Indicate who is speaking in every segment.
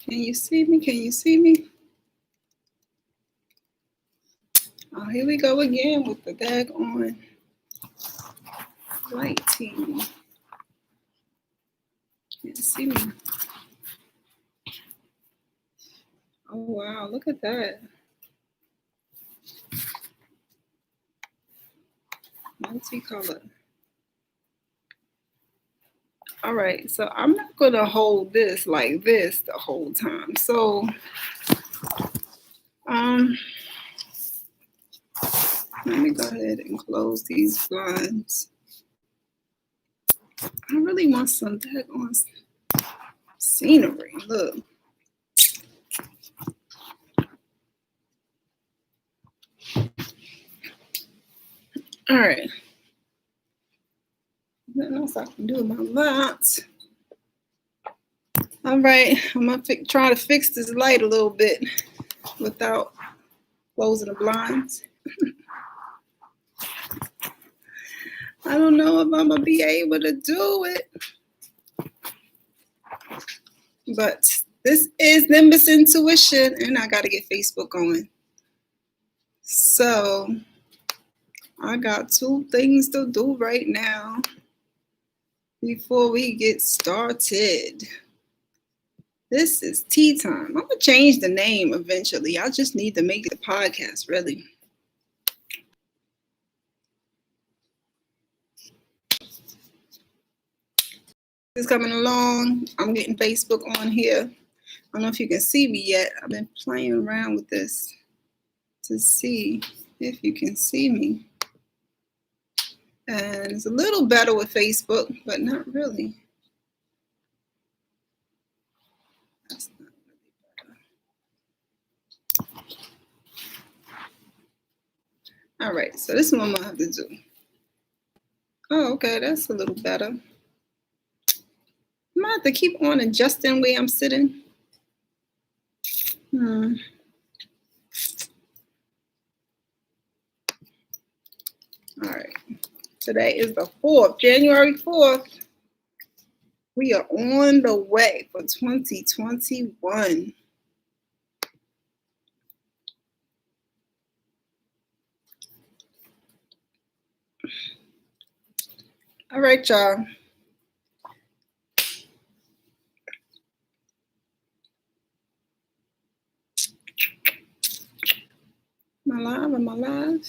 Speaker 1: Can you see me? Can you see me? Oh, here we go again with the daggone light team. Can't see me. Oh, wow. Look at that. Multicolor. All right. So I'm not going to hold this like this the whole time. So, let me go ahead and close these blinds. I really want some daggone scenery. Look. All right. Nothing else I can do with my lights. All right. I'm going to try to fix this light a little bit without closing the blinds. I don't know if I'm going to be able to do it. But this is Nimbus Intuition, and I got to get Facebook going. So I got 2 things to do right now before we get started. This is Teatime. I'm going to change the name eventually. I just need to make the podcast, really. It's coming along. I'm getting Facebook on here. I don't know if you can see me yet. I've been playing around with this to see if you can see me. And it's a little better with Facebook, but not really. That's not really better. All right, so this is what I'm gonna have to do. Oh, okay, that's a little better. I'm gonna have to keep on adjusting where I'm sitting. All right, today is the 4th, January 4th. We are on the way for 2021. All right, y'all. Am I live?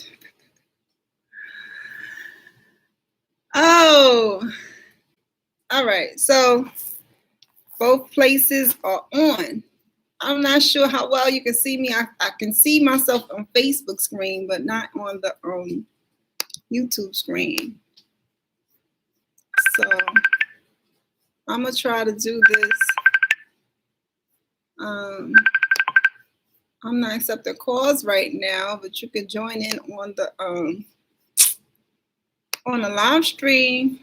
Speaker 1: Oh, all right. So both places are on. I'm not sure how well you can see me. I can see myself on Facebook screen, but not on the YouTube screen. So I'm gonna try to do this. I'm not accepting calls right now, but you can join in on the live stream.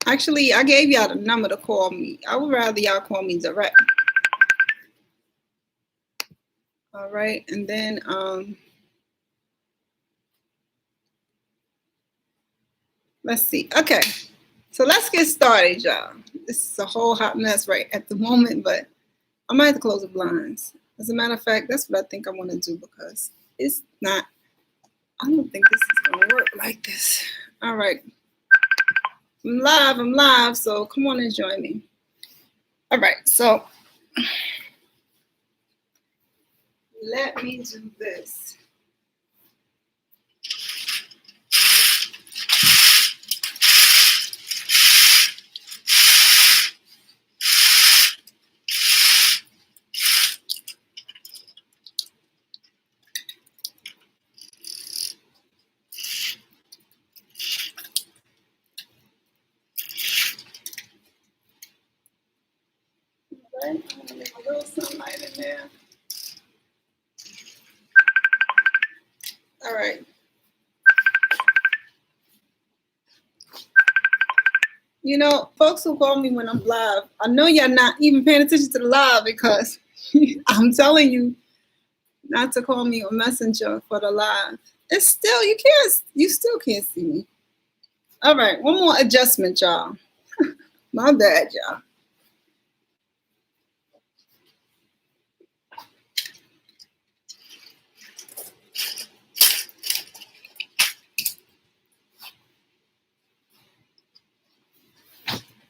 Speaker 1: Actually, I gave y'all the number to call me. I would rather y'all call me direct. All right, and then let's see. Okay, so let's get started, y'all. This is a whole hot mess right at the moment, but I might have to close the blinds. As a matter of fact, that's what I think I want to do because it's not, I don't think this is going to work like this. All right. I'm live, so come on and join me. All right, so let me do this. Okay, I'm gonna make a little sunlight in there. All right. You know, folks who call me when I'm live, I know y'all not even paying attention to the live because I'm telling you not to call me on Messenger for the live. It's still, you still can't see me. All right, one more adjustment, y'all. My bad, y'all.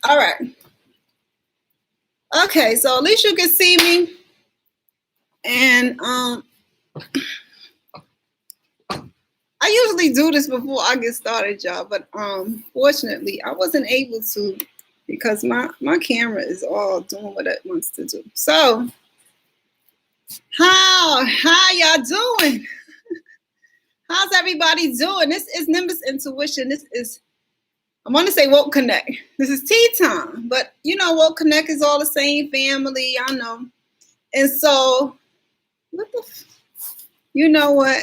Speaker 1: All right. Okay, so at least you can see me. And I usually do this before I get started, y'all, but fortunately I wasn't able to because my camera is all doing what it wants to do. So how y'all doing? How's everybody doing? This is Nimbus Intuition. This is, I want to say Woke Connect. This is tea time, but you know, Woke Connect is all the same family, I know. And so, you know what?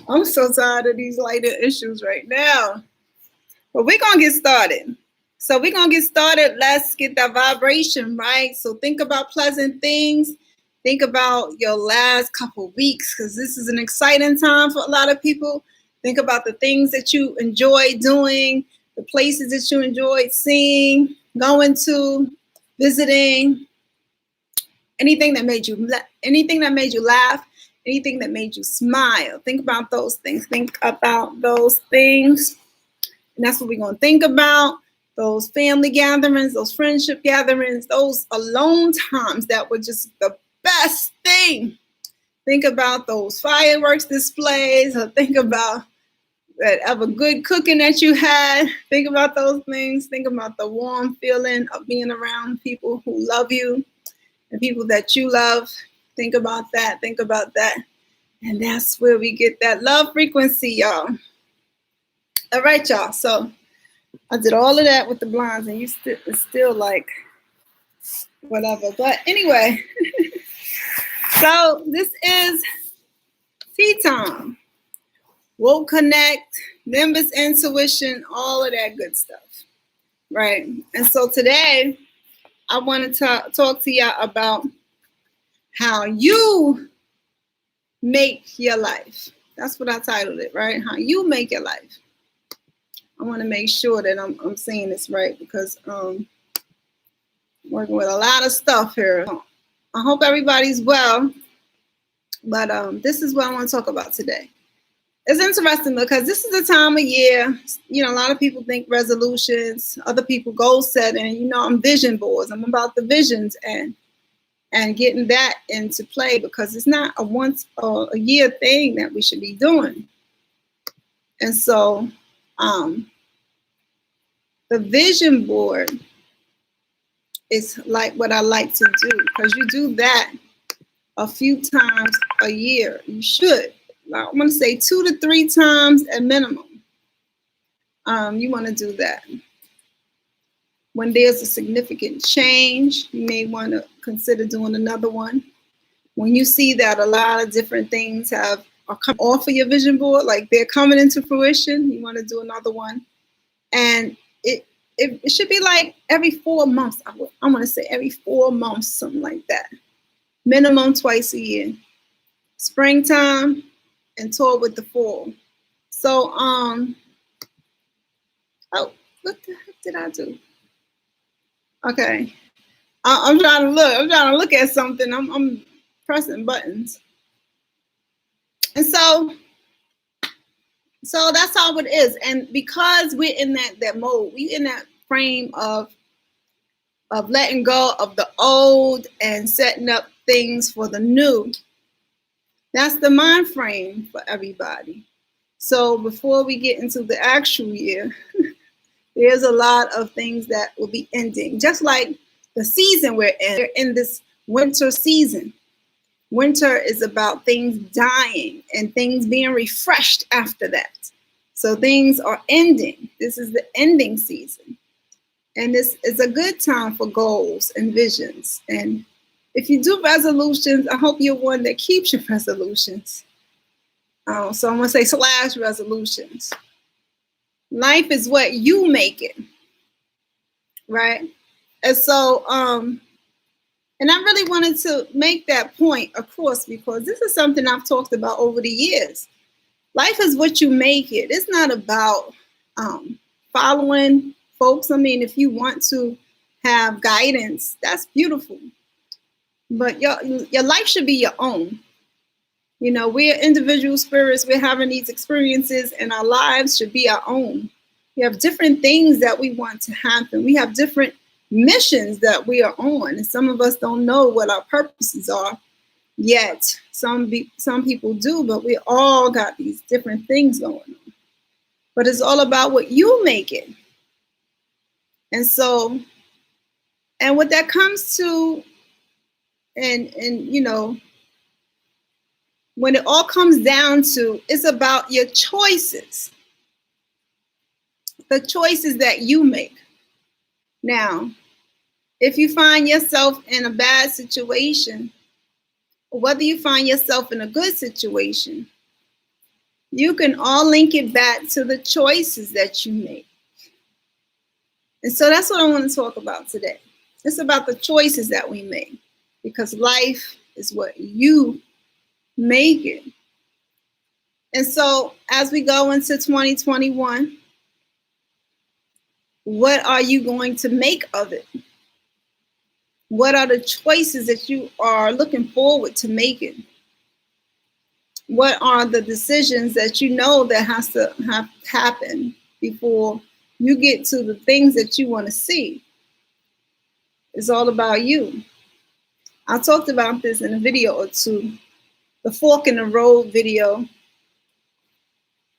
Speaker 1: I'm so tired of these lighter issues right now. But we're going to get started. So we're going to get started. Let's get that vibration, right? So think about pleasant things. Think about your last couple weeks, because this is an exciting time for a lot of people. Think about the things that you enjoy doing, the places that you enjoyed seeing, going to, visiting, anything that made you laugh, anything that made you smile. Think about those things. Think about those things. And that's what we're going to think about. Those family gatherings, those friendship gatherings, those alone times that were just the best thing. Think about those fireworks displays, or think about that ever good cooking that you had. Think about those things. Think about the warm feeling of being around people who love you and people that you love. Think about that. Think about that. And that's where we get that love frequency, y'all. All right, y'all. So I did all of that with the blinds, and it's still like whatever. But anyway, so this is tea time. Woke Connect, Nimbus Intuition, all of that good stuff, right? And so today, I want to talk to y'all about how you make your life. That's what I titled it, right? How you make your life. I want to make sure that I'm saying this right, because I'm working with a lot of stuff here. I hope everybody's well, but this is what I want to talk about today. It's interesting because this is a time of year, you know, a lot of people think resolutions, other people goal setting, you know, I'm vision boards. I'm about the visions and getting that into play, because it's not a once a year thing that we should be doing. And so the vision board is like what I like to do, because you do that a few times a year. You should. I'm going to say 2 to 3 times at minimum. You want to do that. When there's a significant change, you may want to consider doing another one. When you see that a lot of different things are coming off of your vision board, like they're coming into fruition, you want to do another one. And it should be like every 4 months. I want to say every 4 months, something like that. Minimum twice a year. Springtime and tour with the fall. So, oh, what the heck did I do? Okay. I'm trying to look. I'm trying to look at something. I'm pressing buttons. And so that's how it is. And because we're in that mode, we're in that frame of letting go of the old and setting up things for the new. That's the mind frame for everybody. So before we get into the actual year, there's a lot of things that will be ending. Just like the season we're in this winter season. Winter is about things dying and things being refreshed after that. So things are ending. This is the ending season. And this is a good time for goals and visions. And if you do resolutions, I hope you're one that keeps your resolutions. So I'm going to say / resolutions. Life is what you make it, right? And so, and I really wanted to make that point, of course, because this is something I've talked about over the years. Life is what you make it. It's not about following folks. I mean, if you want to have guidance, that's beautiful. But your life should be your own. You know, we're individual spirits. We're having these experiences, and our lives should be our own. We have different things that we want to happen. We have different missions that we are on. And some of us don't know what our purposes are yet. Some people do, but we all got these different things going on. But it's all about what you make it. And so, and what that comes to, and you know, when it all comes down to, it's about your choices. The choices that you make. Now, if you find yourself in a bad situation, or whether you find yourself in a good situation, you can all link it back to the choices that you make. And so that's what I want to talk about today. It's about the choices that we make, because life is what you make it. And so as we go into 2021, what are you going to make of it? What are the choices that you are looking forward to making? What are the decisions that you know that has to happen before you get to the things that you want to see? It's all about you. I talked about this in a video or two. The fork in the road video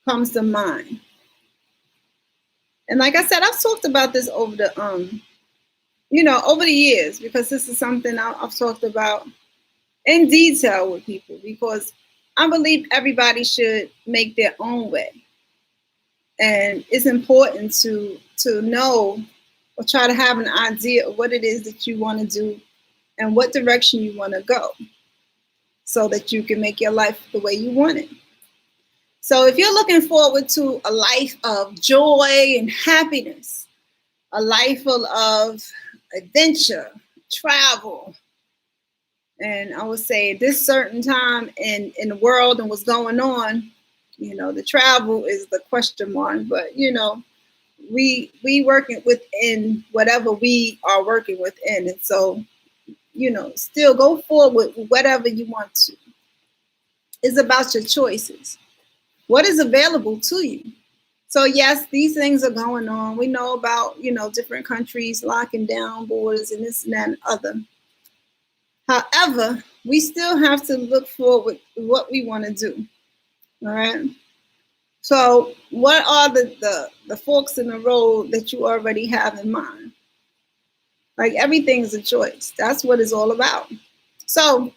Speaker 1: comes to mind. And like I said, I've talked about this over the over the years, because this is something I've talked about in detail with people, because I believe everybody should make their own way. And it's important to know or try to have an idea of what it is that you want to do and what direction you want to go, so that you can make your life the way you want it. So if you're looking forward to a life of joy and happiness, a life full of adventure, travel, and I would say this certain time in the world and what's going on, the travel is the question mark, but we working within whatever we are working within. And so, still go forward with whatever you want to. It's about your choices. What is available to you? So yes, these things are going on. We know about, different countries locking down borders and this and that and other. However, we still have to look forward to what we want to do. All right. So what are the forks in the road that you already have in mind? Like, everything is a choice. That's what it's all about. So,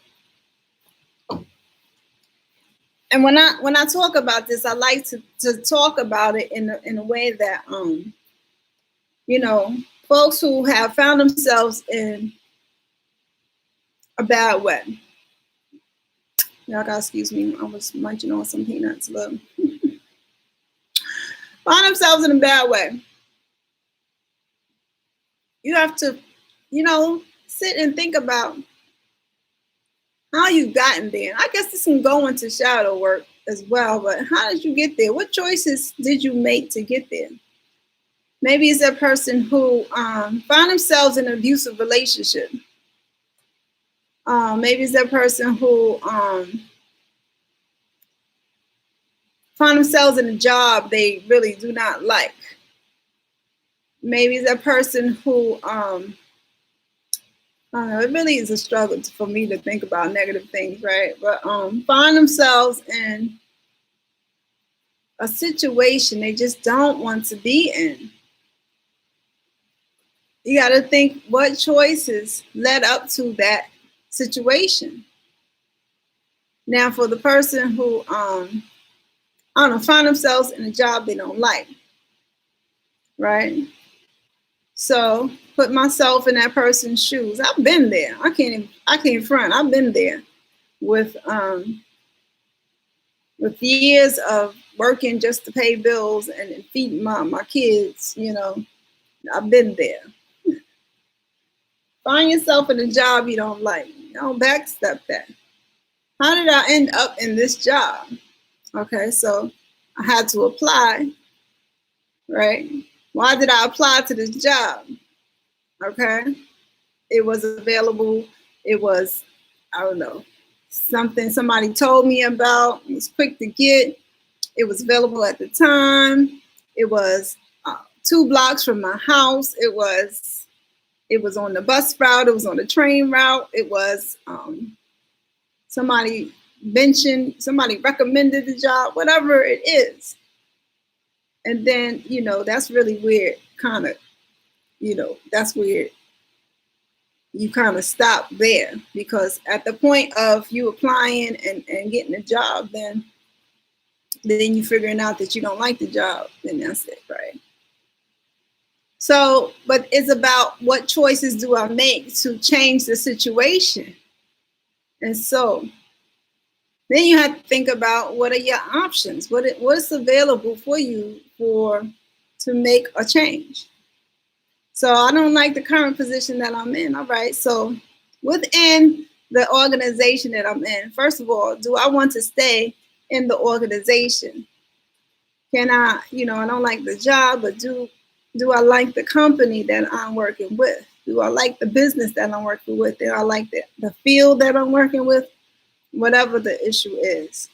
Speaker 1: and when I talk about this, I like to talk about it in a way that folks who have found themselves in a bad way. Y'all gotta excuse me. I was munching on some peanuts. Look. Find themselves in a bad way. You have to, sit and think about how you've gotten there. I guess this can go into shadow work as well, but how did you get there? What choices did you make to get there? Maybe it's that person who found themselves in an abusive relationship. Maybe it's that person who found themselves in a job they really do not like. Maybe it's that person who, I don't know, it really is a struggle for me to think about negative things, right? But find themselves in a situation they just don't want to be in. You got to think, what choices led up to that situation. Now, for the person who, find themselves in a job they don't like, right? So put myself in that person's shoes. I've been there. I can't front. I've been there with years of working just to pay bills and feeding my kids. I've been there. Find yourself in a job you don't like. Don't backstep that. How did I end up in this job? Okay, so I had to apply, right? Why did I apply to this job? Okay, it was available. It was, I don't know, something somebody told me about. It was quick to get. It was available at the time. It was 2 blocks from my house. It was on the bus route. It was on the train route. It was somebody mentioned, somebody recommended the job, whatever it is. And then, that's really weird, kind of, that's weird. You kind of stop there, because at the point of you applying and getting a job, then you figuring out that you don't like the job, then that's it, right? So, but it's about what choices do I make to change the situation. And so then you have to think about, what are your options? What's available for you to make a change? So I don't like the current position that I'm in. All right. So within the organization that I'm in, first of all, do I want to stay in the organization? Can I, I don't like the job, but do I like the company that I'm working with? Do I like the business that I'm working with? Do I like the field that I'm working with? Whatever the issue is.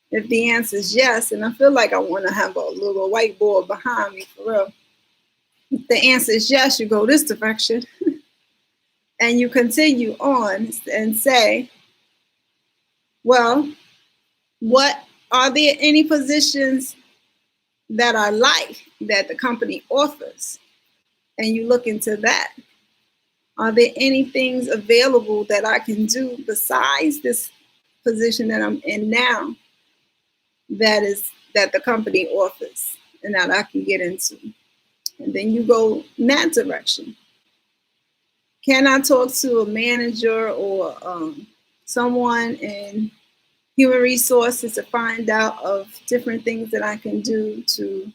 Speaker 1: If the answer is yes, and I feel like I want to have a little whiteboard behind me, for real. If the answer is yes, you go this direction. And you continue on and say, well, what are there any positions that I like that the company offers? And you look into that. Are there any things available that I can do besides this position that I'm in now that the company offers and that I can get into? And then you go in that direction. Can I talk to a manager or someone in human resources to find out of different things that I can do to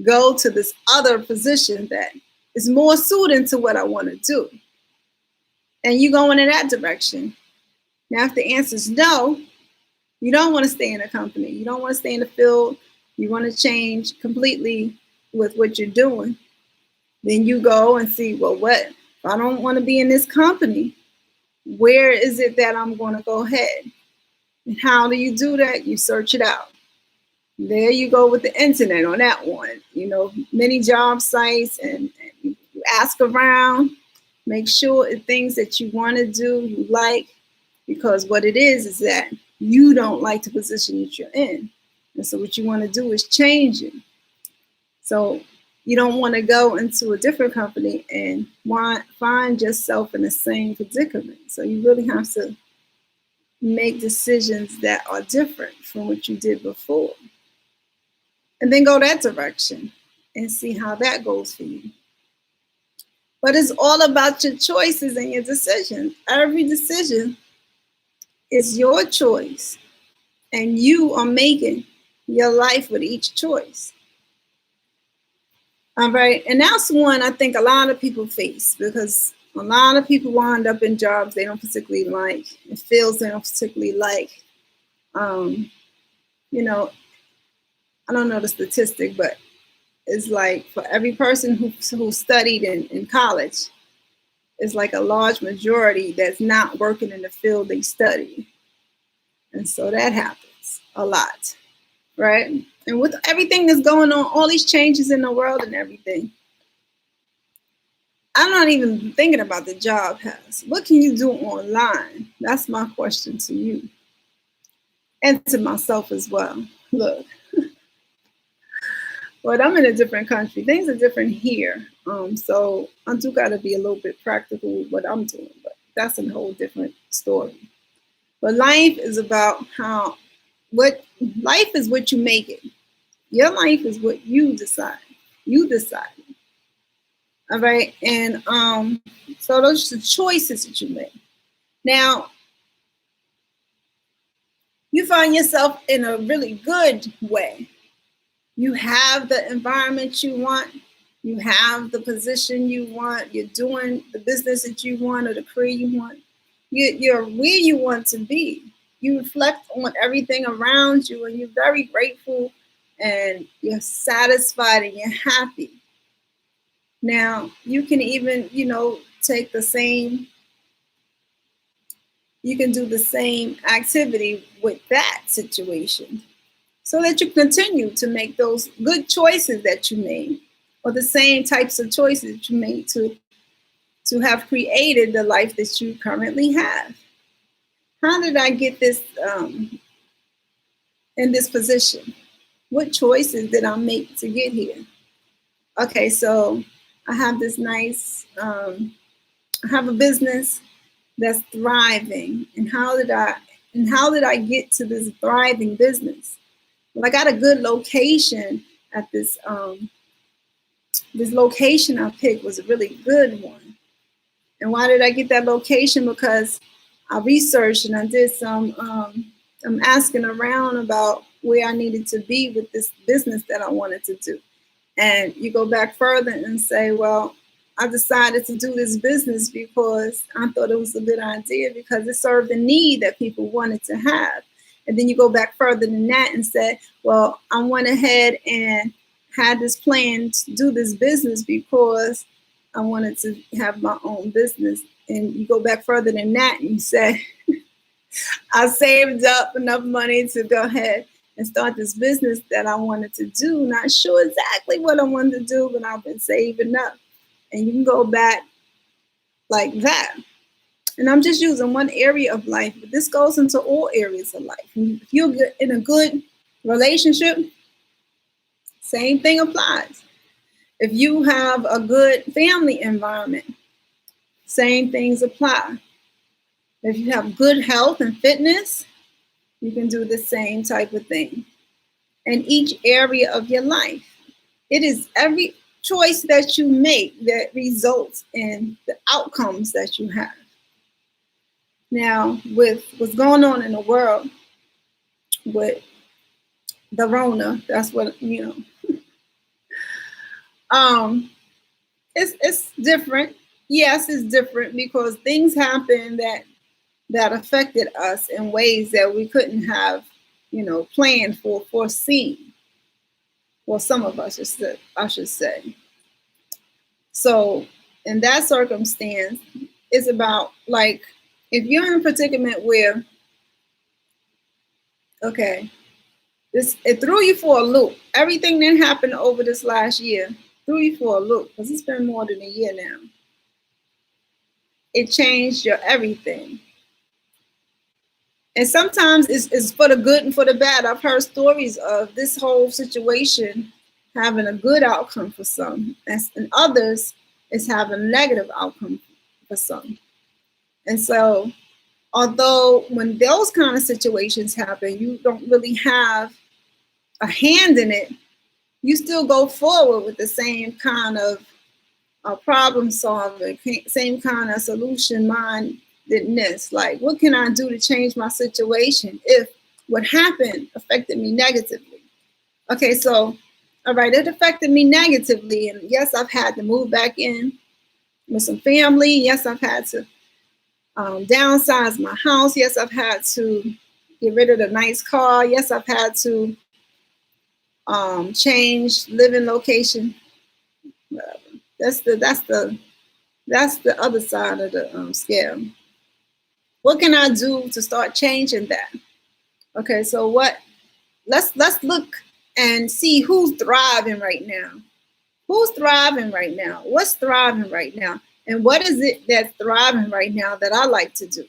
Speaker 1: go to this other position that is more suited to what I want to do? And you go in that direction. Now, if the answer is no, you don't want to stay in a company. You don't want to stay in the field. You want to change completely with what you're doing. Then you go and see, well, what? If I don't want to be in this company, where is it that I'm going to go ahead? And how do you do that? You search it out. There you go with the internet on that one. Many job sites, and you ask around, make sure it's things that you want to do, you like, because what it is that you don't like the position that you're in. And so what you want to do is change it. So you don't want to go into a different company and find yourself in the same predicament. So you really have to make decisions that are different from what you did before. And then go that direction and see how that goes for you. But it's all about your choices and your decisions. Every decision is your choice. And you are making your life with each choice. All right. And that's one I think a lot of people face, because a lot of people wind up in jobs they don't particularly like, and fields they don't particularly like. I don't know the statistic, but it's like for every person who studied in college, it's like a large majority that's not working in the field they studied. And so that happens a lot, right? And with everything that's going on, all these changes in the world and everything, I'm not even thinking about the job pass. What can you do online? That's my question to you. And to myself as well. Look, but I'm in a different country. Things are different here. So I do got to be a little bit practical with what I'm doing, but that's a whole different story. But life is about life is what you make it. Your life is what you decide. You decide. All right. And so those are the choices that you make. Now, you find yourself in a really good way. You have the environment you want. You have the position you want. You're doing the business that you want or the career you want. You're where you want to be. You reflect on everything around you, and you're very grateful, and you're satisfied, and you're happy. Now, you can even, take the same, you can do the same activity with that situation, so that you continue to make those good choices that you made. or the same types of choices that you made to have created the life that you currently have. How did I get this in this position? What choices did I make to get here? Okay, so I have this nice, I have a business that's thriving. And how did I get to this thriving business? Well, I got a good location at this location I picked was a really good one. And why did I get that location? Because I researched and I did some I'm asking around about where I needed to be with this business that I wanted to do. And you go back further and say, well, I decided to do this business because I thought it was a good idea because it served the need that people wanted to have. And then you go back further than that and say, well, I went ahead and had this plan to do this business because I wanted to have my own business. And you go back further than that and you say, I saved up enough money to go ahead and start this business that I wanted to do. Not sure exactly what I wanted to do, but I've been saving up. And you can go back like that. And I'm just using one area of life, but this goes into all areas of life. If you're in a good relationship, same thing applies. If you have a good family environment, same things apply. If you have good health and fitness, you can do the same type of thing. In each area of your life, it is every choice that you make that results in the outcomes that you have. Now, with what's going on in the world with the Rona, that's what it's different. Yes, it's different because things happen that affected us in ways that we couldn't have, planned for, foreseen. Well, some of us, I should say. So, in that circumstance, it's about like if you're in a predicament where, okay, it threw you for a loop. Everything that happened over this last year threw you for a loop because it's been more than a year now. It changed your everything. And sometimes it's for the good and for the bad. I've heard stories of this whole situation having a good outcome for some, and others it's having a negative outcome for some. And so, although when those kind of situations happen, you don't really have a hand in it, you still go forward with the same kind of problem solving, same kind of solution mindedness. Like, what can I do to change my situation if what happened affected me negatively? Okay, so, all right, it affected me negatively. And yes, I've had to move back in with some family. Yes, I've had to downsize my house. Yes, I've had to get rid of the nice car. Yes, I've had to change living location. That's the other side of the scale. What can I do to start changing that? Okay, so let's look and see who's thriving right now. Who's thriving right now? What's thriving right now? And what is it that's thriving right now that I like to do?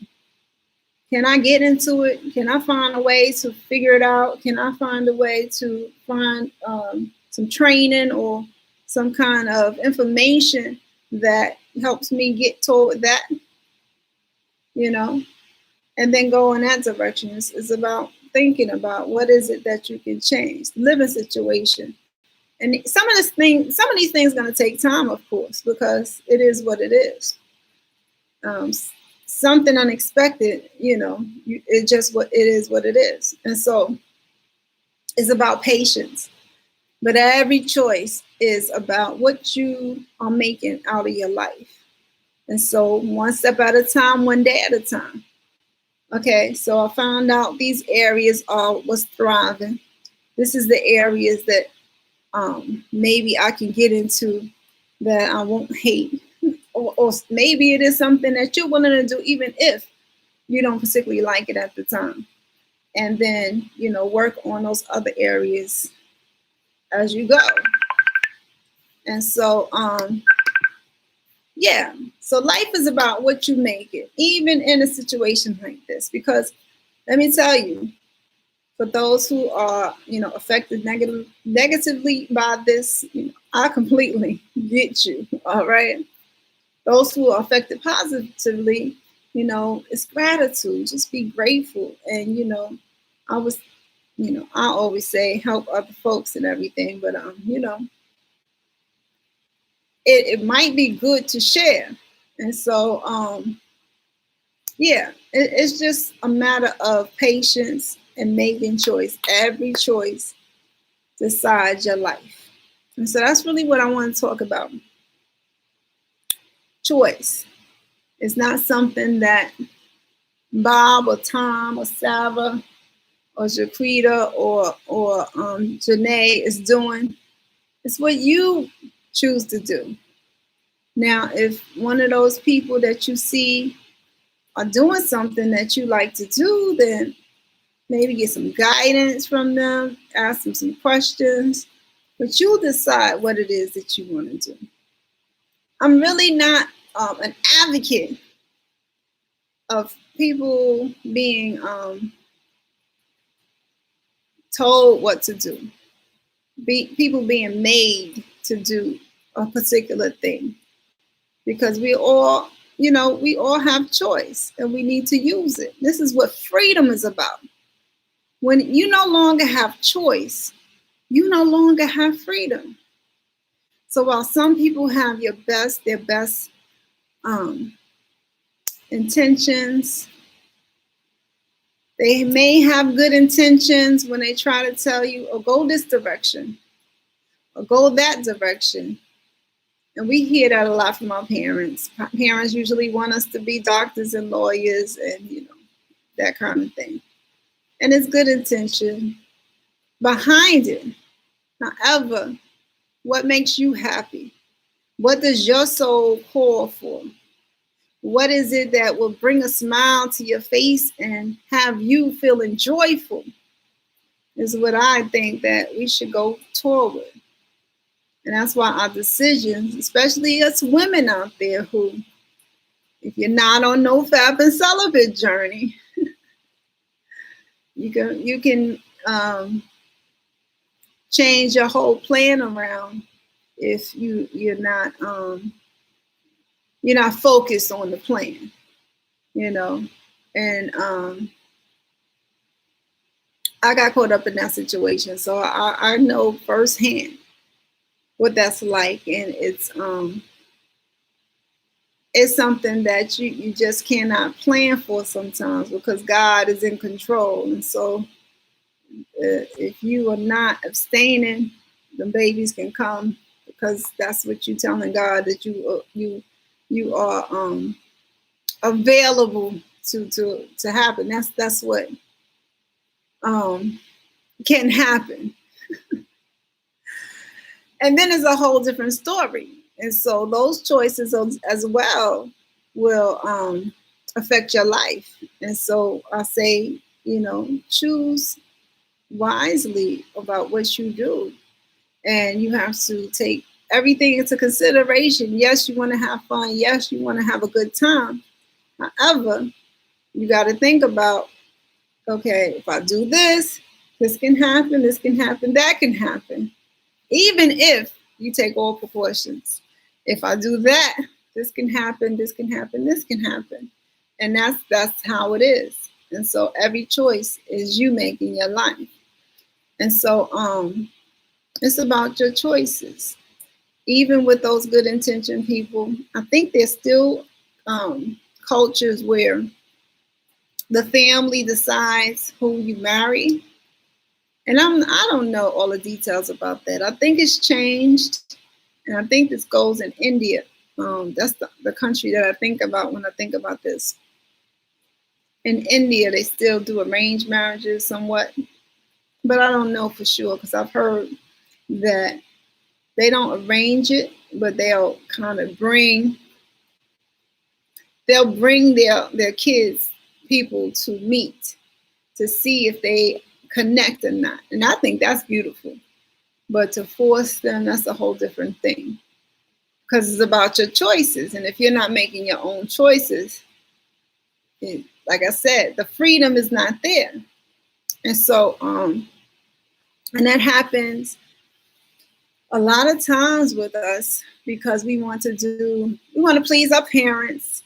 Speaker 1: Can I get into it? Can I find a way to figure it out? Can I find a way to find some training or some kind of information that helps me get toward that? And then go in that direction. It's about thinking about what is it that you can change, living situation. And some of these things are going to take time, of course, because it is what it is. Something unexpected, it just what it is what it is. And so it's about patience. But every choice is about what you are making out of your life. And so one step at a time, one day at a time. Okay, so I found out these areas are what's thriving. This is the areas that maybe I can get into that I won't hate. Or maybe it is something that you're willing to do even if you don't particularly like it at the time. And then, work on those other areas as you go. And so, yeah. So life is about what you make it, even in a situation like this. Because let me tell you, for those who are, affected negatively by this, I completely get you. All right. Those who are affected positively, it's gratitude. Just be grateful. And, I was, I always say help other folks and everything, but, it might be good to share. And so, yeah, it's just a matter of patience and making choice. Every choice decides your life. And so that's really what I want to talk about. Choice. It's not something that Bob or Tom or Sarah or Jaquita or Janae is doing. It's what you choose to do. Now, if one of those people that you see are doing something that you like to do, then maybe get some guidance from them, ask them some questions, but you'll decide what it is that you want to do. I'm really not an advocate of people being told what to do, people being made to do a particular thing, because we all have choice and we need to use it. This is what freedom is about. When you no longer have choice, you no longer have freedom. So while some people have their best intentions, they may have good intentions when they try to tell you, oh, go this direction or go that direction. And we hear that a lot from our parents. Parents usually want us to be doctors and lawyers and, that kind of thing. And it's good intention behind it. However, what makes you happy? What does your soul call for? What is it that will bring a smile to your face and have you feeling joyful? Is what I think that we should go toward. And that's why our decisions, especially us women out there who, if you're not on no fab and celibate journey, you can change your whole plan around if you're not focused on the plan, and I got caught up in that situation, so I know firsthand what that's like, and it's something that you just cannot plan for sometimes because God is in control. And so if you are not abstaining, the babies can come because that's what you're telling God, that you are available to happen. That's what can happen. And then it's a whole different story. And so those choices as well will affect your life. And so I say, choose wisely about what you do. And you have to take everything into consideration. Yes, you want to have fun. Yes, you want to have a good time. However, you got to think about, okay, if I do this, this can happen, that can happen. Even if you take all precautions. If I do that, this can happen, this can happen, this can happen. And that's how it is. And so every choice is you making your life. And so it's about your choices. Even with those good intentioned people, I think there's still cultures where the family decides who you marry. And I don't know all the details about that. I think it's changed. And I think this goes in India. That's the country that I think about when I think about this. In India, they still do arranged marriages somewhat. But I don't know for sure because I've heard that they don't arrange it, but they'll kind of bring their kids, people to meet to see if they connect or not. And I think that's beautiful. But to force them, that's a whole different thing. Because it's about your choices. And if you're not making your own choices, like I said, the freedom is not there. And so, and that happens a lot of times with us because we want to please our parents,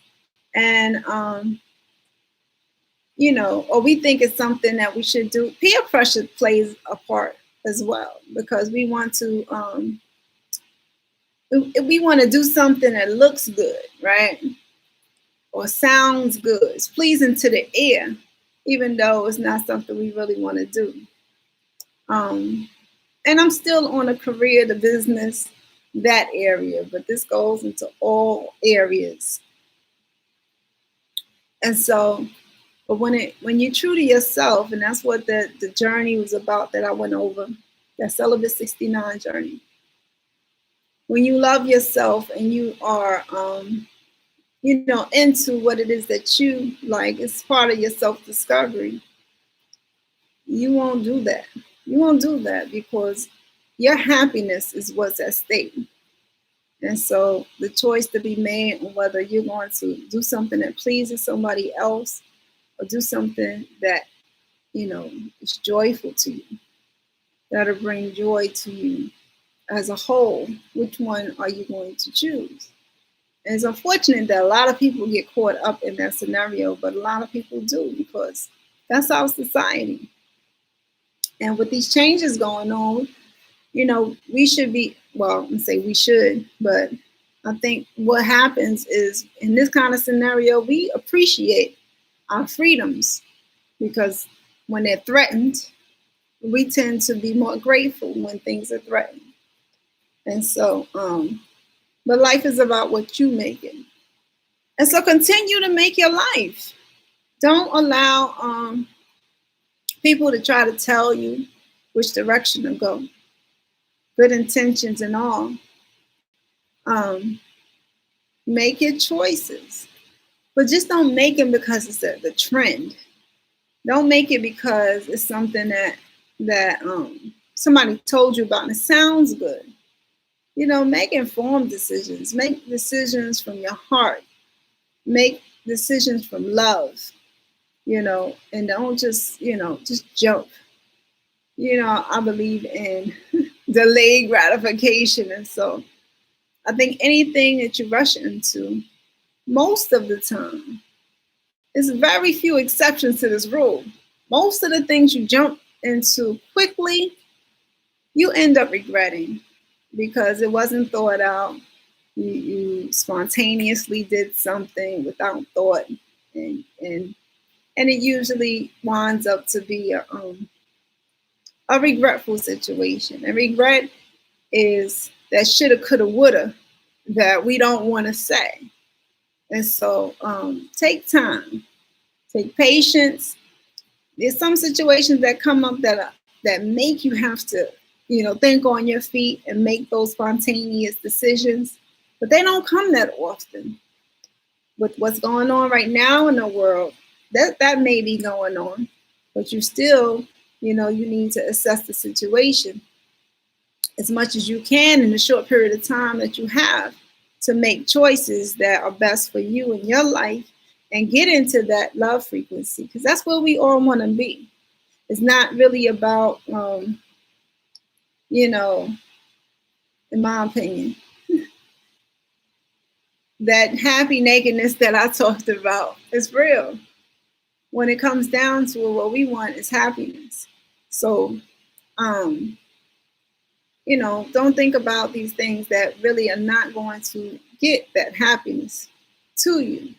Speaker 1: and or we think it's something that we should do. Peer pressure plays a part as well because we want to we want to do something that looks good, right? Or sounds good. It's pleasing to the ear, even though it's not something we really want to do. Um, and I'm still on a career, the business, that area, but this goes into all areas. And so, but when you're true to yourself, and that's what the journey was about that I went over, that Celibate 69 journey. When you love yourself and you are into what it is that you like, it's part of your self-discovery, you won't do that. You won't do that because your happiness is what's at stake. And so the choice to be made on whether you're going to do something that pleases somebody else or do something that, is joyful to you, that'll bring joy to you as a whole, which one are you going to choose? And it's unfortunate that a lot of people get caught up in that scenario, but a lot of people do because that's our society. And with these changes going on, we should be, well, I'm say we should, but I think what happens is in this kind of scenario, we appreciate our freedoms because when they're threatened, we tend to be more grateful when things are threatened. And so, but life is about what you make it. And so continue to make your life. Don't allow people to try to tell you which direction to go. Good intentions and all. Um, Make your choices, but just don't make them because it's the trend. Don't make it because it's something that somebody told you about and it sounds good. Make informed decisions. Make decisions from your heart. Make decisions from love. And don't just jump. I believe in delayed gratification, and so I think anything that you rush into, most of the time, there's very few exceptions to this rule. Most of the things you jump into quickly, you end up regretting because it wasn't thought out. You spontaneously did something without thought, and it usually winds up to be a regretful situation. And regret is that shoulda, coulda, woulda that we don't want to say. And so take time, take patience. There's some situations that come up that make you have to, think on your feet and make those spontaneous decisions, but they don't come that often. With what's going on right now in the world, that may be going on, but you still, you need to assess the situation as much as you can in the short period of time that you have to make choices that are best for you in your life and get into that love frequency, because that's where we all want to be. It's not really about, in my opinion, that happy nakedness that I talked about is real. When it comes down to it, what we want is happiness. So, don't think about these things that really are not going to get that happiness to you,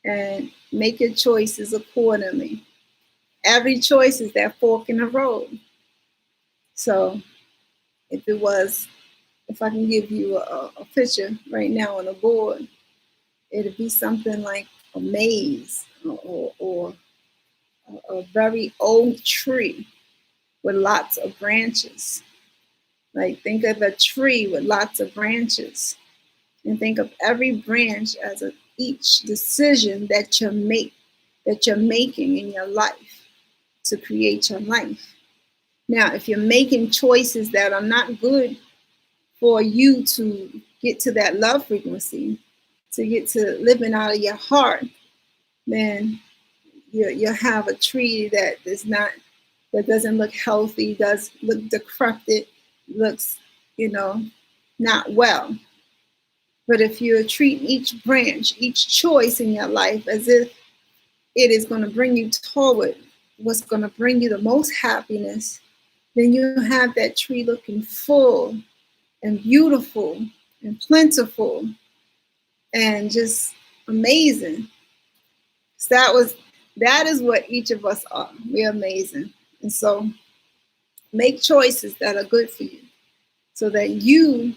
Speaker 1: and make your choices accordingly. Every choice is that fork in the road. So if I can give you a picture right now on a board, it'd be something like a maze or a very old tree with lots of branches. Like think of a tree with lots of branches, and think of every branch as each decision that you're making in your life to create your life. Now, if you're making choices that are not good for you to get to that love frequency, to get to living out of your heart, then you'll have a tree that is not, that doesn't look healthy, does look decrepit, looks, not well. But if you treat each branch, each choice in your life as if it is going to bring you toward what's going to bring you the most happiness, then you have that tree looking full and beautiful and plentiful and just amazing. So that is what each of us are. We're amazing. And so make choices that are good for you so that you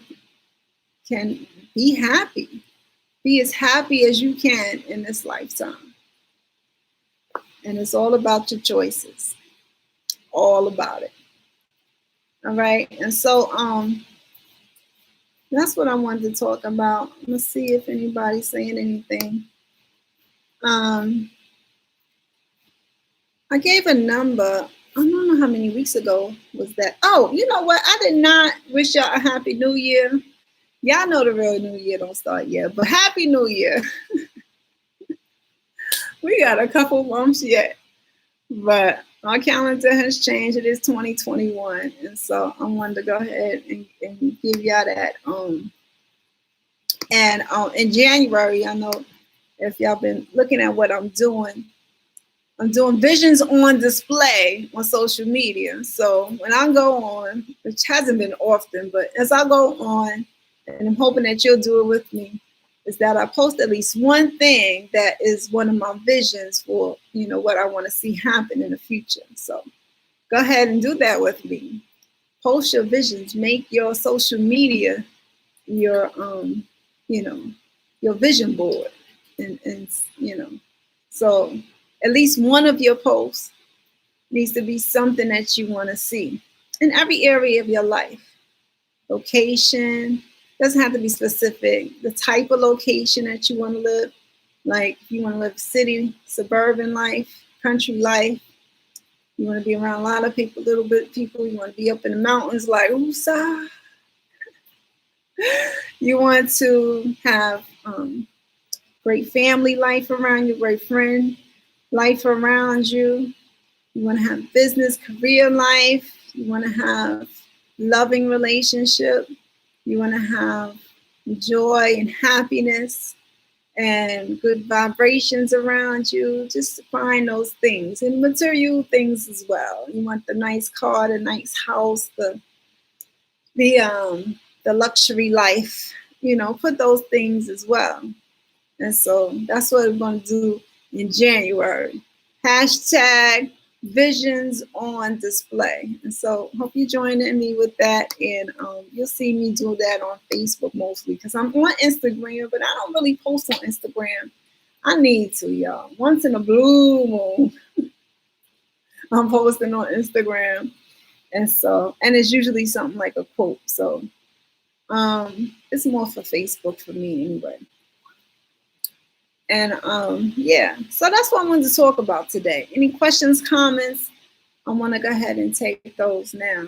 Speaker 1: can be happy. Be as happy as you can in this lifetime. And it's all about your choices. All about it. All right. And so that's what I wanted to talk about. Let's see if anybody's saying anything. I gave a number. I don't know how many weeks ago was that. Oh, you know what? I did not wish y'all a happy new year. Y'all know the real new year don't start yet, but happy new year. We got a couple months yet, but our calendar has changed. It is 2021. And so I wanted to go ahead and give y'all that. And in January, I know if y'all been looking at what I'm doing visions on display on social media. So when I go on, which hasn't been often, but as I go on, and I'm hoping that you'll do it with me, is that I post at least one thing that is one of my visions for, what I want to see happen in the future. So go ahead and do that with me. Post your visions. Make your social media your, your vision board. And so at least one of your posts needs to be something that you want to see in every area of your life. Location doesn't have to be specific. The type of location that you want to live, like if you want to live city, suburban life, country life, you want to be around a lot of people, little bit of people, you want to be up in the mountains like Usa. You want to have great family life around you, great friend life around you. You want to have business, career life. You want to have loving relationship. You want to have joy and happiness and good vibrations around you. Just find those things and material things as well. You want the nice car, the nice house, the luxury life. Put those things as well. And so that's what we're going to do in January. Hashtag visions on display. And so hope you're joining me with that. And you'll see me do that on Facebook mostly because I'm on Instagram, but I don't really post on Instagram. I need to, y'all. Once in a blue moon, I'm posting on Instagram. And it's usually something like a quote. So it's more for Facebook for me anyway. And so that's what I wanted to talk about today. Any questions, comments? I want to go ahead and take those now.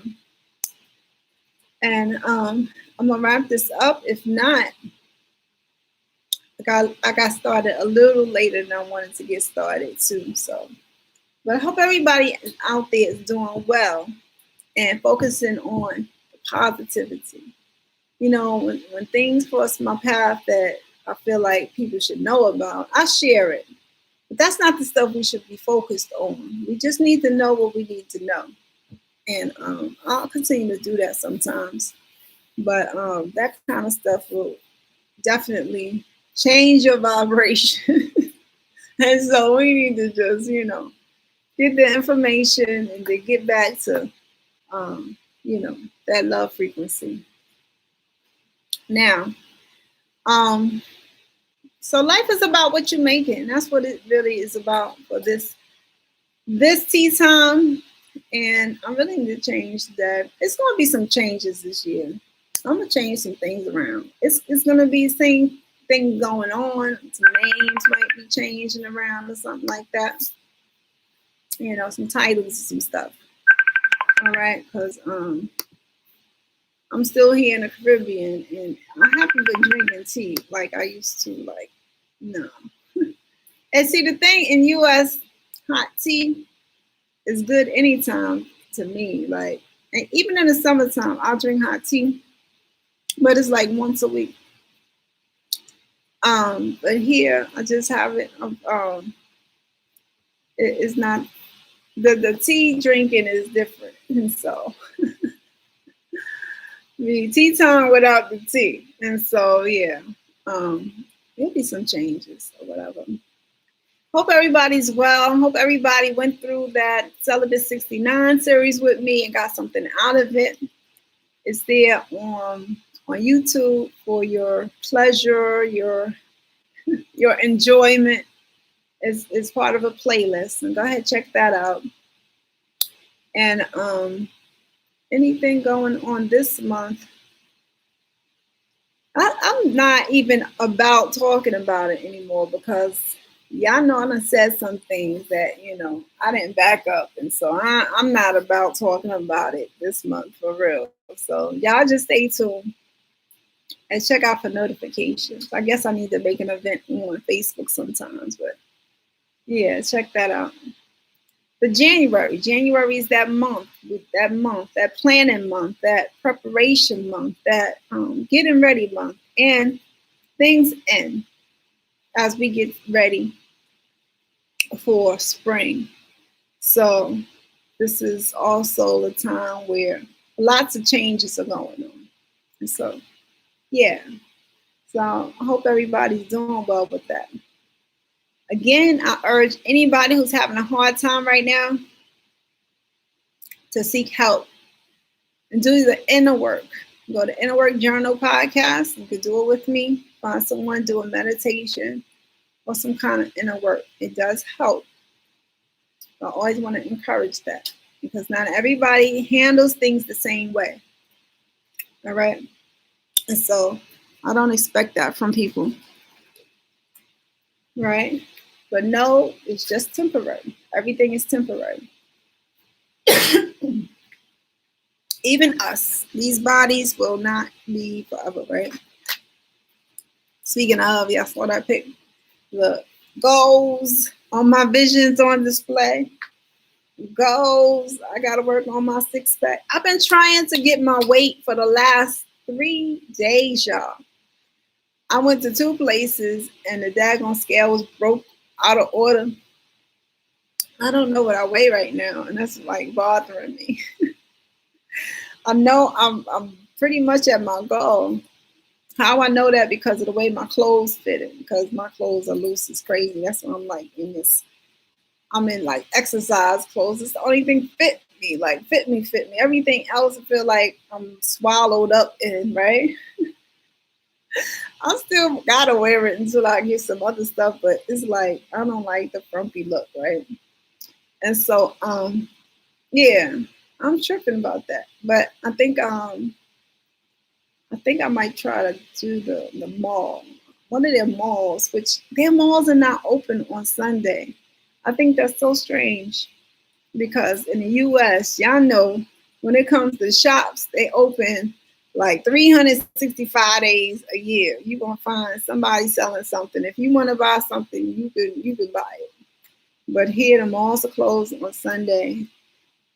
Speaker 1: And I'm gonna wrap this up. If not, I got started a little later than I wanted to get started too. So, but I hope everybody out there is doing well and focusing on positivity. When things cross my path that I feel like people should know about, I share it. But that's not the stuff we should be focused on. We just need to know what we need to know. And I'll continue to do that sometimes. But that kind of stuff will definitely change your vibration. And so we need to just, get the information and then get back to, that love frequency. Now, so life is about what you're making. That's what it really is about for this tea time. And I'm really need to change that. It's going to be some changes this year. I'm going to change some things around. It's going to be the same thing going on. Some names might be changing around or something like that. Some titles and some stuff. All right, because I'm still here in the Caribbean, and I haven't been drinking tea like I used to. Like, no. And see, the thing in U.S., hot tea is good anytime to me. Like, and even in the summertime, I'll drink hot tea, but it's like once a week. But here I just have it. It's not the tea drinking is different, and so the tea time without the tea, and so yeah, there'll be some changes or whatever. Hope everybody's well. Hope everybody went through that Celibate 69 series with me and got something out of it. It's there on YouTube for your pleasure, your enjoyment. It's part of a playlist, and go ahead check that out. And anything going on this month? I'm not even about talking about it anymore because y'all know I done said some things that I didn't back up, and so I'm not about talking about it this month for real. So y'all just stay tuned and check out for notifications. I guess I need to make an event on Facebook sometimes, but yeah, check that out. But January is that planning month, that preparation month, that getting ready month, and things end as we get ready for spring. So this is also the time where lots of changes are going on. And so, yeah. So I hope everybody's doing well with that. Again, I urge anybody who's having a hard time right now to seek help and do the inner work. Go to Inner Work Journal podcast. You can do it with me. Find someone, do a meditation or some kind of inner work. It does help. I always want to encourage that because not everybody handles things the same way. All right. And so I don't expect that from people. Right. But no, it's just temporary. Everything is temporary. Even us, these bodies will not be forever, right? Speaking of, y'all saw that pic. The goals on my visions on display. Goals. I got to work on my six pack. I've been trying to get my weight for the last 3 days, y'all. I went to 2 places and the daggone scale was broke out of order. I don't know what I weigh right now, and that's like bothering me. I know I'm pretty much at my goal. How I know that? Because of the way my clothes fit. Because my clothes are loose as crazy. That's why I'm like in this. I'm in like exercise clothes. It's the only thing fit me. Like fit me. Everything else I feel like I'm swallowed up in, right? I still gotta wear it until I get some other stuff, but it's like I don't like the frumpy look, right? And so yeah, I'm tripping about that. But I think I might try to do the mall. One of their malls, which their malls are not open on Sunday. I think that's so strange because in the US, y'all know when it comes to shops, they open like 365 days a year. You're gonna find somebody selling something. If you want to buy something, you could buy it. But here the malls are closed on Sunday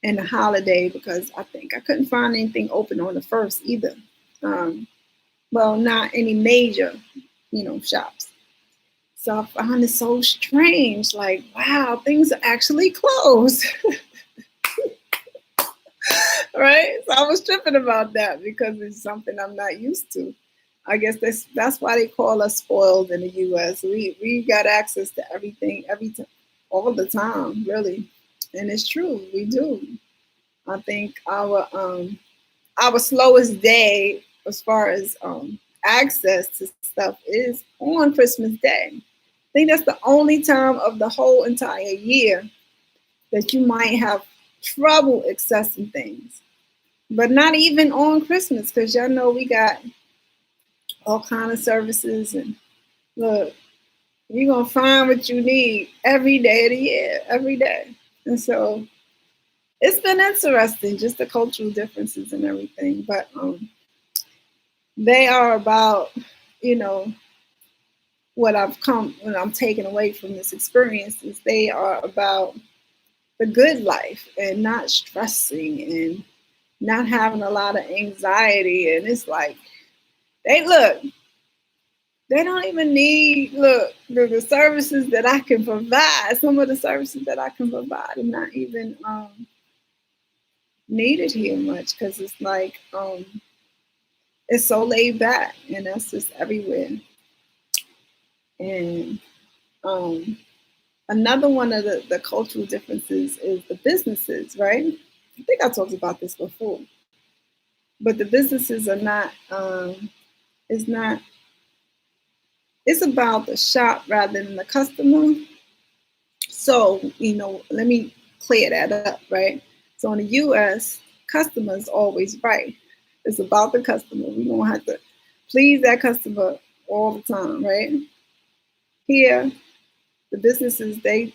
Speaker 1: and the holiday because I think I couldn't find anything open on the first either. Well, not any major, shops. So I found it so strange. Like, wow, things are actually closed. Right? So I was tripping about that because it's something I'm not used to. I guess that's why they call us spoiled in the US. We got access to everything all the time, really. And it's true, we do. I think our slowest day as far as access to stuff is on Christmas Day. I think that's the only time of the whole entire year that you might have trouble accessing things. But not even on Christmas, because y'all know we got all kind of services and look, you're gonna find what you need every day of the year, every day. And so it's been interesting, just the cultural differences and everything. But they are about, you know, what I'm taking away from this experience is they are about the good life and not stressing and not having a lot of anxiety. And it's like, they look, they don't even need, look, the services that I can provide. Some of the services that I can provide are not even needed here much because it's like, it's so laid back and that's just everywhere. And um, another one of the cultural differences is the businesses, right? I think I talked about this before, but the businesses are not, it's not, it's about the shop rather than the customer. So, let me clear that up, right? So in the US, customer is always right. It's about the customer. We don't have to please that customer all the time, right? Here, the businesses they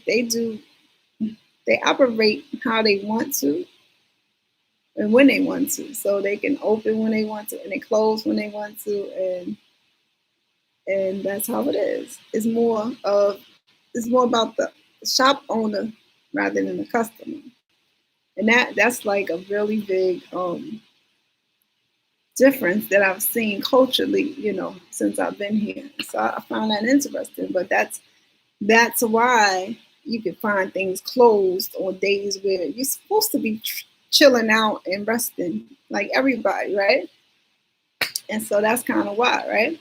Speaker 1: operate how they want to and when they want to. So they can open when they want to and they close when they want to, and that's how it is. It's more about the shop owner rather than the customer. And that's like a really big difference that I've seen culturally, since I've been here. So I found that interesting. But that's why you can find things closed on days where you're supposed to be chilling out and resting, like everybody, right? And so that's kind of why, right?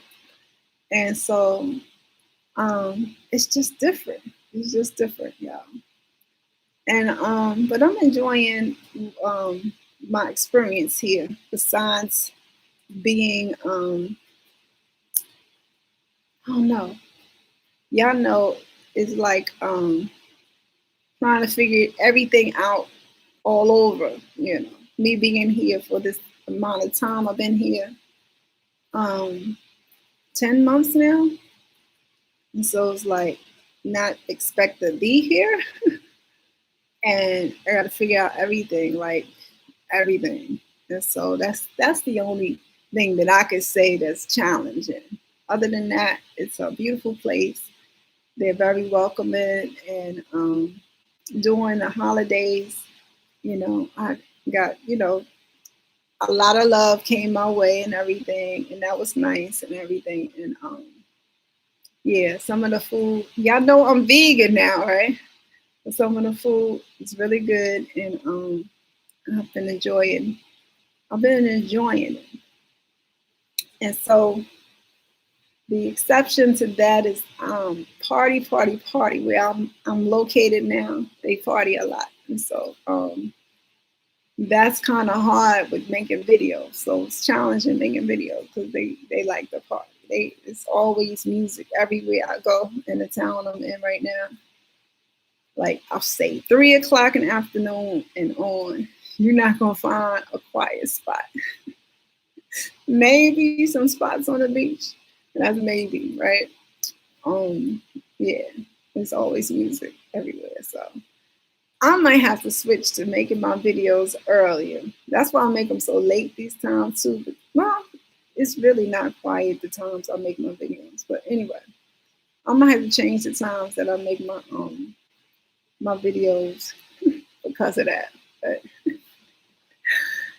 Speaker 1: And so it's just different. It's just different, y'all. And but I'm enjoying my experience here. Besides being, I don't know, y'all know, it's like trying to figure everything out all over. Me being here for this amount of time, I've been here um 10 months now, and so it's like not expect to be here, and I got to figure out everything, like everything. And so that's the only thing that I could say that's challenging. Other than that, it's a beautiful place. They're very welcoming, and during the holidays, I got, a lot of love came my way and everything, and that was nice and everything. And yeah, some of the food, y'all know I'm vegan now, right? But some of the food is really good, and I've been enjoying. I've been enjoying it, and so the exception to that is party where I'm located now. They party a lot, and so that's kind of hard with making videos. So it's challenging making videos because they like the party. It's always music everywhere I go in the town I'm in right now. Like I'll say 3 o'clock in the afternoon and on, you're not gonna find a quiet spot. Maybe some spots on the beach. That's maybe, right? Yeah, there's always music everywhere. So I might have to switch to making my videos earlier. That's why I make them so late these times too. But, well, it's really not quiet the times I make my videos. But anyway, I might have to change the times that I make my videos because of that. But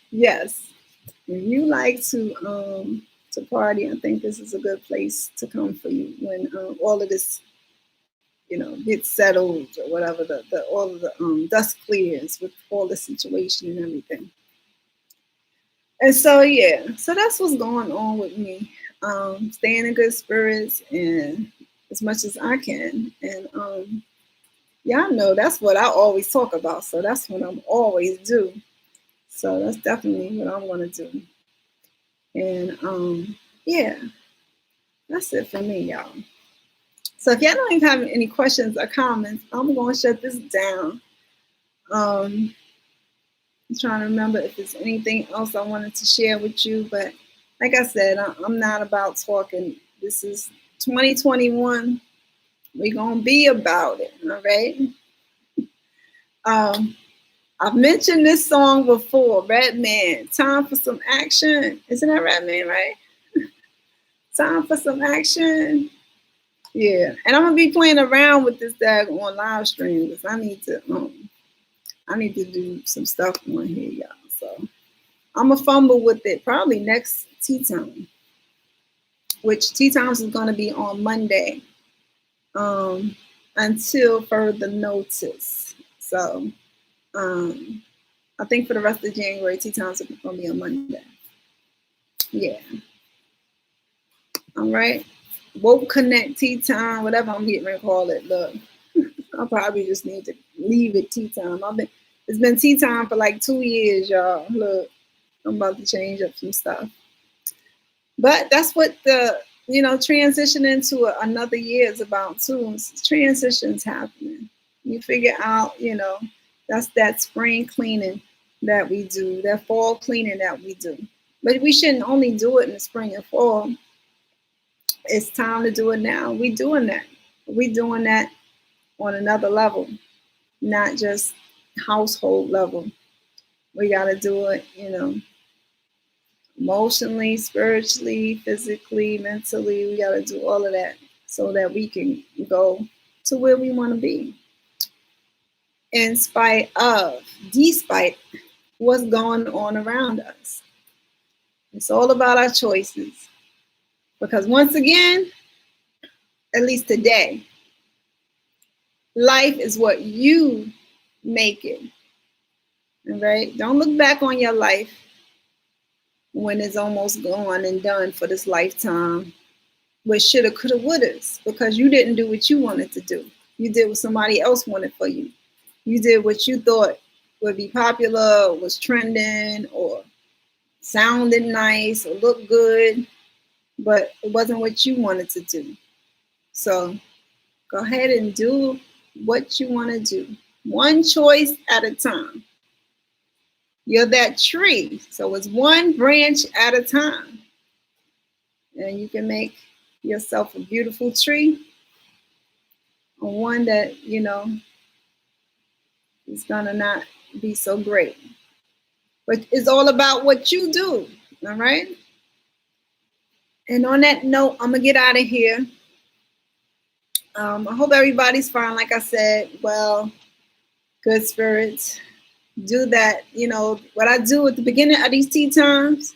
Speaker 1: yes, if you like to party, I think this is a good place to come for you when all of this, gets settled or whatever, the all of the dust clears with all the situation and everything. And so yeah, so that's what's going on with me. Staying in good spirits and as much as I can. And y'all know that's what I always talk about. So that's what I'm always do. So that's definitely what I'm gonna do. And yeah, that's it for me, y'all. So if y'all don't even have any questions or comments, I'm gonna shut this down. I'm trying to remember if there's anything else I wanted to share with you, but like I said, I'm not about talking. This is 2021. We're gonna be about it, all right? Um, I've mentioned this song before, Redman, Time for Some Action. Isn't that Redman, right? Time for some action. Yeah. And I'm gonna be playing around with this tag on live stream because I need to do some stuff on here, y'all. So I'm gonna fumble with it probably next tea time, which tea times is gonna be on Monday. Until further notice. So I think for the rest of January, tea times are gonna be on Monday. Yeah. All right. Woke Connect tea time, whatever I'm getting ready to call it. Look, I probably just need to leave it tea time. It's been tea time for like 2 years, y'all. Look, I'm about to change up some stuff. But that's what the transition into another year is about too. Transitions happening. You figure out, that's that spring cleaning that we do, that fall cleaning that we do. But we shouldn't only do it in the spring and fall. It's time to do it now. We're doing that. We're doing that on another level, not just household level. We got to do it, emotionally, spiritually, physically, mentally. We got to do all of that so that we can go to where we want to be. In spite of, despite what's going on around us. It's all about our choices. Because once again, at least today, life is what you make it. All right? Don't look back on your life when it's almost gone and done for this lifetime with shoulda, coulda, wouldas, because you didn't do what you wanted to do. You did what somebody else wanted for you. You did what you thought would be popular, or was trending, or sounded nice, or looked good, but it wasn't what you wanted to do. So go ahead and do what you want to do. One choice at a time. You're that tree. So it's one branch at a time. And you can make yourself a beautiful tree, or one that, is going to not be so great. But it's all about what you do. All right. And on that note, I'm going to get out of here. I hope everybody's fine. Like I said, well, good spirits. Do that. What I do at the beginning of these tea times,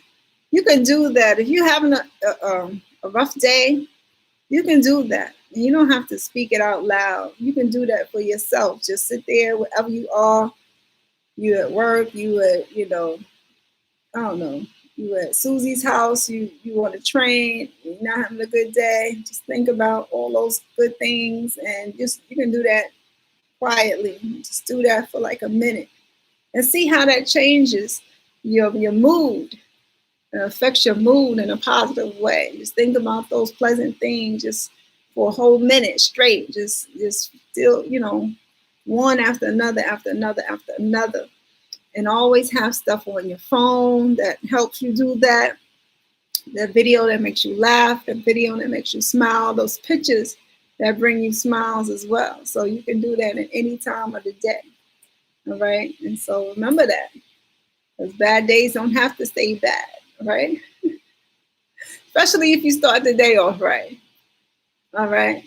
Speaker 1: you can do that. If you're having a rough day, you can do that. And you don't have to speak it out loud. You can do that for yourself. Just sit there wherever you are. You at work, you at, I don't know, you at Susie's house, you on the train, you're not having a good day. Just think about all those good things, and you can do that quietly. Just do that for like a minute and see how that changes your mood. It affects your mood in a positive way. Just think about those pleasant things just for a whole minute straight. Just still, one after another, after another, after another. And always have stuff on your phone that helps you do that. That video that makes you laugh, that video that makes you smile, those pictures that bring you smiles as well. So you can do that at any time of the day. All right. And so remember that. Because bad days don't have to stay bad. Right? Especially if you start the day off right. All right.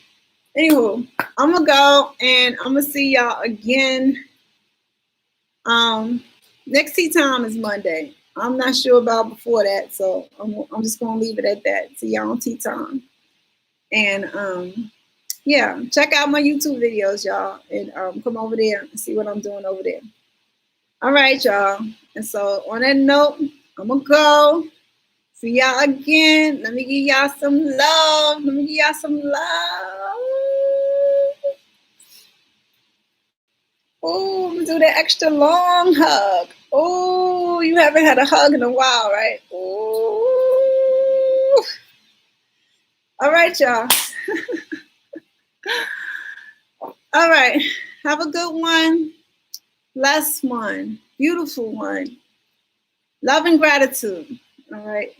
Speaker 1: Anywho, I'm going to go and I'm going to see y'all again. Next tea time is Monday. I'm not sure about before that, so I'm just gonna leave it at that. See y'all on tea time. And yeah, check out my YouTube videos, y'all, and come over there and see what I'm doing over there. All right, y'all. And so on that note, I'm gonna go. See y'all again. Let me give y'all some love. Oh, I'm gonna do that extra long hug. Oh, you haven't had a hug in a while, right? Oh. All right, y'all. All right. Have a good one. Blessed one. Beautiful one. Love and gratitude. All right.